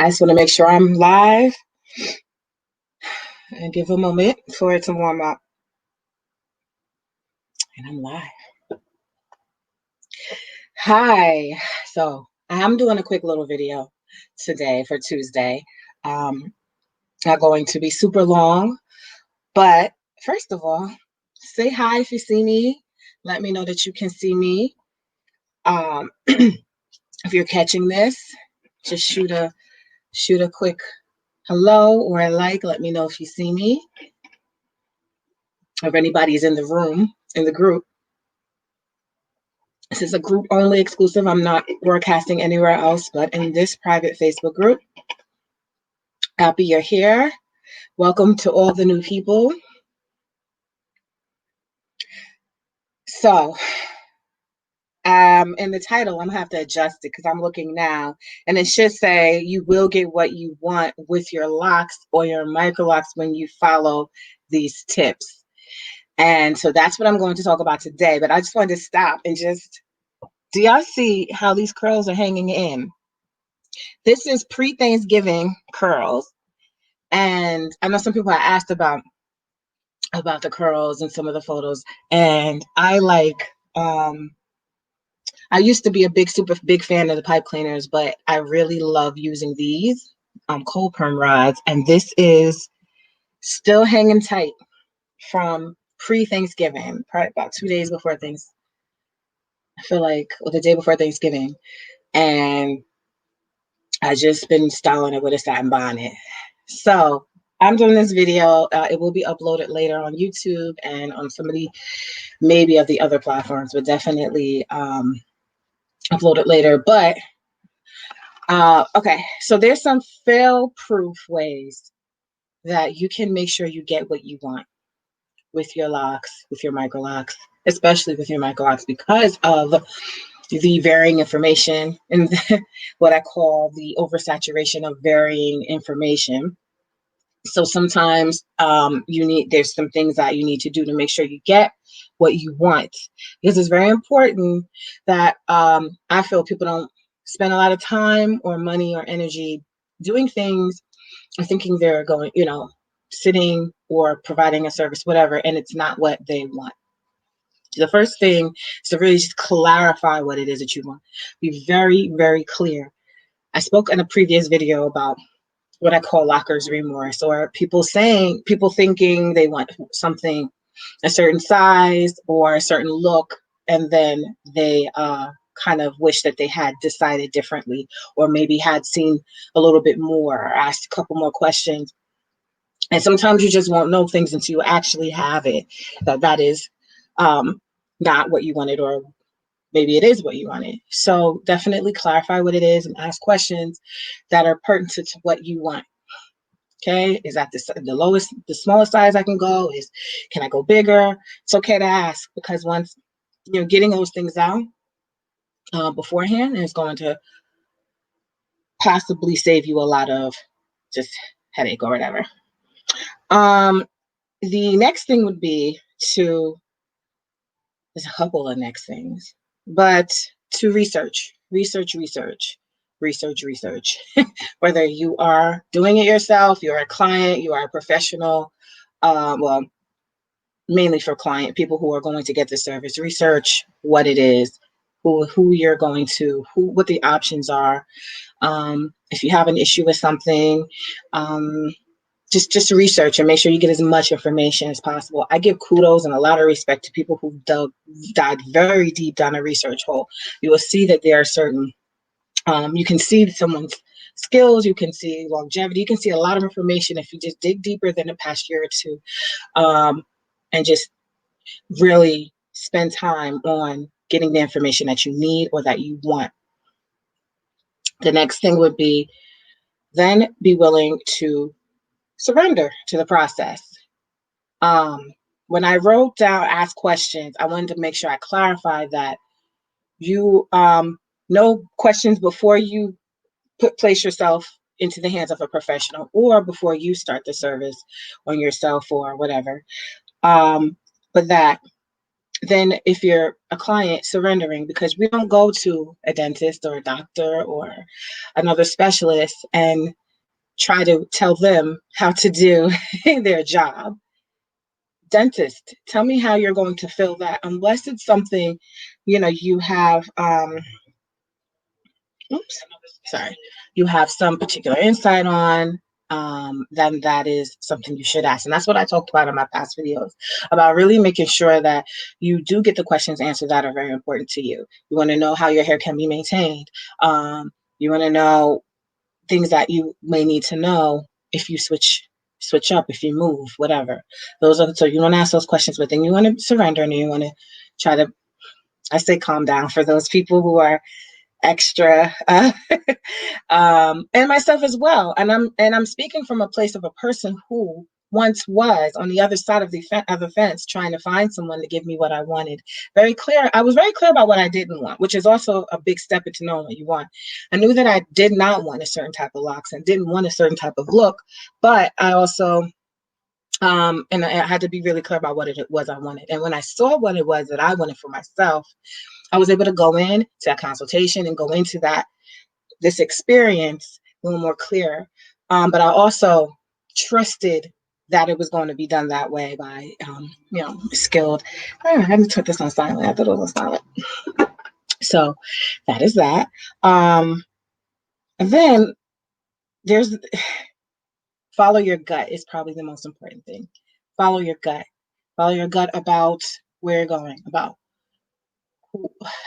I just want to make sure I'm live and give a moment for it to warm up. And I'm live. Hi. So I'm doing a quick little video today for Tuesday. Not going to be super long, but first of all, say hi if you see me. Let me know that you can see me. If you're catching this, just shoot a quick hello or a like. Let me know if you see me. If anybody's in the room, in the group. This is a group only exclusive. I'm not broadcasting anywhere else but in this private Facebook group. Happy you're here. Welcome to all the new people. So, in the title, I'm gonna have to adjust it because I'm looking now, and it should say you will get what you want with your locs or your microlocs when you follow these tips. And so that's what I'm going to talk about today. But I just wanted to stop and just, do y'all see how these curls are hanging in? This is pre-Thanksgiving curls. And I know some people have asked about the curls and some of the photos. And I used to be a super big fan of the pipe cleaners, but I really love using these cold perm rods. And this is still hanging tight from pre-Thanksgiving, probably about 2 days before things. I feel like, or the day before Thanksgiving. And I just been styling it with a satin bonnet. So I'm doing this video. It will be uploaded later on YouTube and on maybe of the other platforms, but definitely uploaded later. But okay, so there's some fail-proof ways that you can make sure you get what you want with your locks, with your microlocs, especially with your microlocs, because of the varying information and what I call the oversaturation of varying information. So sometimes there's some things that you need to do to make sure you get what you want, because it's very important that I feel people don't spend a lot of time or money or energy doing things or thinking they're going, sitting or providing a service, whatever, and it's not what they want. The first thing is to really just clarify what it is that you want. Be very, very clear. I spoke in a previous video about what I call locker's remorse, or people thinking they want something a certain size or a certain look, and then they kind of wish that they had decided differently, or maybe had seen a little bit more, or asked a couple more questions. And sometimes you just won't know things until you actually have it, that is not what you wanted, or maybe it is what you wanted. So definitely clarify what it is and ask questions that are pertinent to what you want. Okay, is that the smallest size I can go? Can I go bigger? It's okay to ask, because once getting those things out beforehand is going to possibly save you a lot of just headache or whatever. The next thing would be there's a couple of next things, but to research. Whether you are doing it yourself, you're a client, you are a professional, well, mainly for client people who are going to get the service. Research what it is, who you're going to, what the options are. If you have an issue with something, just research and make sure you get as much information as possible. I give kudos and a lot of respect to people who dived very deep down a research hole. You will see that there are certain, you can see someone's skills, you can see longevity, you can see a lot of information if you just dig deeper than the past year or two, and just really spend time on getting the information that you need or that you want. The next thing would be then be willing to surrender to the process. When I wrote down ask questions, I wanted to make sure I clarified that you know questions before you place yourself into the hands of a professional, or before you start the service on yourself or whatever. But that than if you're a client surrendering, because we don't go to a dentist or a doctor or another specialist and try to tell them how to do their job. Dentist, tell me how you're going to fill that, unless it's something, you have oops, sorry, you have some particular insight on, then that is something you should ask. And that's what I talked about in my past videos, about really making sure that you do get the questions answered that are very important to you. You want to know how your hair can be maintained. You want to know things that you may need to know if you switch up, if you move, whatever. So you want to ask those questions, but then you want to surrender, and you want to try to, I say, calm down for those people who are extra, and myself as well. And I'm speaking from a place of a person who once was on the other side of the fence, trying to find someone to give me what I wanted. I was very clear about what I didn't want, which is also a big step into knowing what you want. I knew that I did not want a certain type of locks and didn't want a certain type of look, but I also and I had to be really clear about what it was I wanted. And when I saw what it was that I wanted for myself, I was able to go in to that consultation and go into this experience a little more clear. But I also trusted that it was going to be done that way by, skilled. I had to put this on silent. I thought it was on silent. So that is that. And then there's follow your gut is probably the most important thing. Follow your gut. Follow your gut about where you're going, about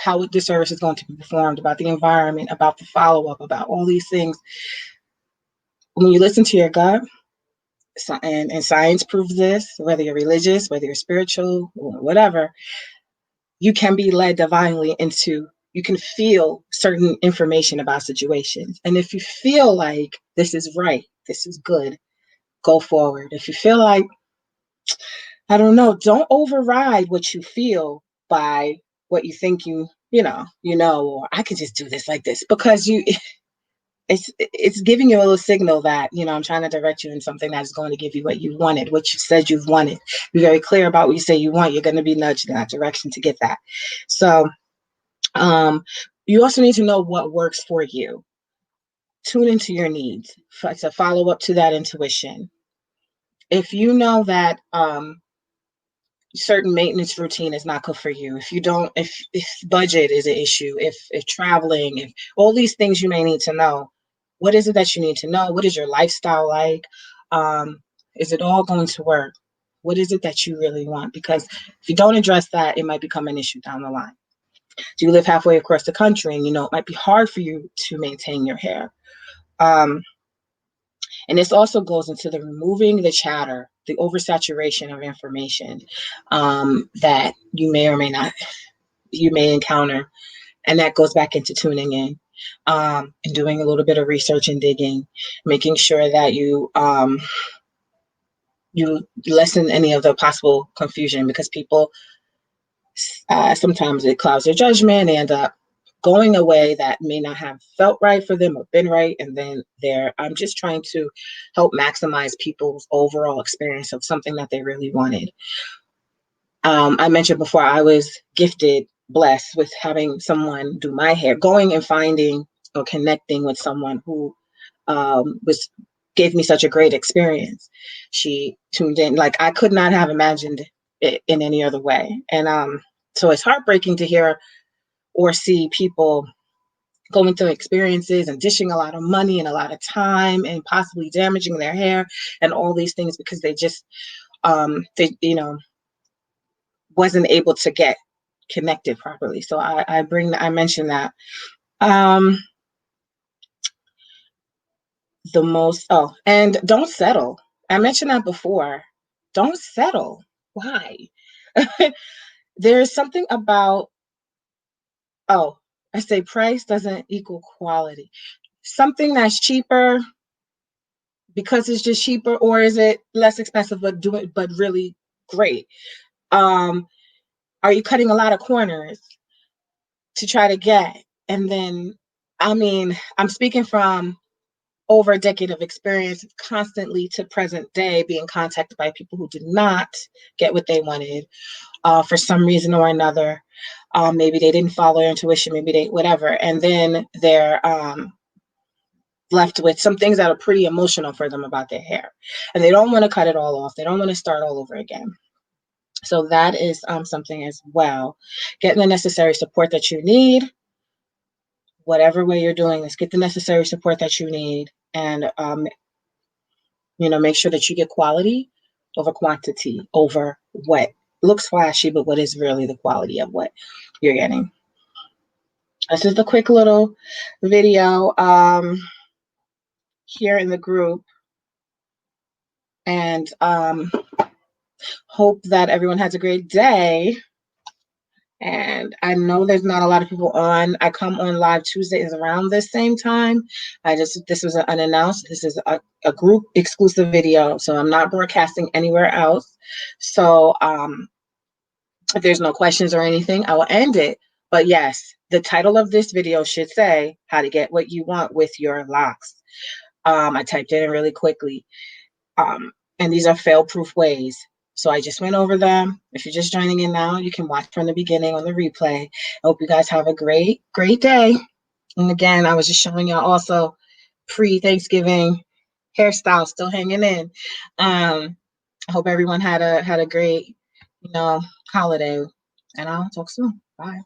how the service is going to be performed, about the environment, about the follow-up, about all these things. When you listen to your gut, and science proves this, whether you're religious, whether you're spiritual, or whatever, you can be led divinely you can feel certain information about situations. And if you feel like this is right, this is good, go forward. If you feel like, I don't know, don't override what you feel by what you think or I could just do this like this, because it's giving you a little signal that, I'm trying to direct you in something that's going to give you what you wanted, what you said you've wanted. Be very clear about what you say you want. You're going to be nudged in that direction to get that. So you also need to know what works for you. Tune into your needs to follow up to that intuition. If you know that certain maintenance routine is not good for you, if budget is an issue, if traveling, if all these things you may need to know, what is it that you need to know? What is your lifestyle like? Is it all going to work? What is it that you really want? Because if you don't address that, it might become an issue down the line. Do you live halfway across the country, and it might be hard for you to maintain your hair? And this also goes into the removing the chatter, the oversaturation of information that you may or may not, you may encounter. And that goes back into tuning in, and doing a little bit of research and digging, making sure that you lessen any of the possible confusion, because people, sometimes it clouds their judgment. They end up going a way that may not have felt right for them or been right. And then I'm just trying to help maximize people's overall experience of something that they really wanted. I mentioned before, I was blessed with having someone do my hair, going and finding or connecting with someone who gave me such a great experience. She tuned in like I could not have imagined it in any other way. And so it's heartbreaking to hear or see people going through experiences and dishing a lot of money and a lot of time and possibly damaging their hair and all these things because they just wasn't able to get connected properly. So I mentioned that. And don't settle. I mentioned that before. Don't settle. Why? There's something about, I say price doesn't equal quality. Something that's cheaper because it's just cheaper, or is it less expensive but really great? Are you cutting a lot of corners to try to get? And then, I'm speaking from over a decade of experience, constantly to present day being contacted by people who did not get what they wanted for some reason or another. Maybe they didn't follow their intuition, maybe they, whatever. And then they're left with some things that are pretty emotional for them about their hair. And they don't want to cut it all off. They don't want to start all over again. So that is something as well. Getting the necessary support that you need, whatever way you're doing this, get the necessary support that you need, and make sure that you get quality over quantity, over what looks flashy, but what is really the quality of what you're getting. This is the quick little video here in the group, and hope that everyone has a great day. And I know there's not a lot of people on. I come on live Tuesdays around this same time. This was unannounced. This is a group exclusive video, so I'm not broadcasting anywhere else. So if there's no questions or anything, I will end it. But yes, the title of this video should say how to get what you want with your locks. I typed it in really quickly. And these are fail-proof ways. So I just went over them. If you're just joining in now, you can watch from the beginning on the replay. I hope you guys have a great, great day. And again, I was just showing y'all also pre-Thanksgiving hairstyle still hanging in. I hope everyone had a great, holiday. And I'll talk soon. Bye.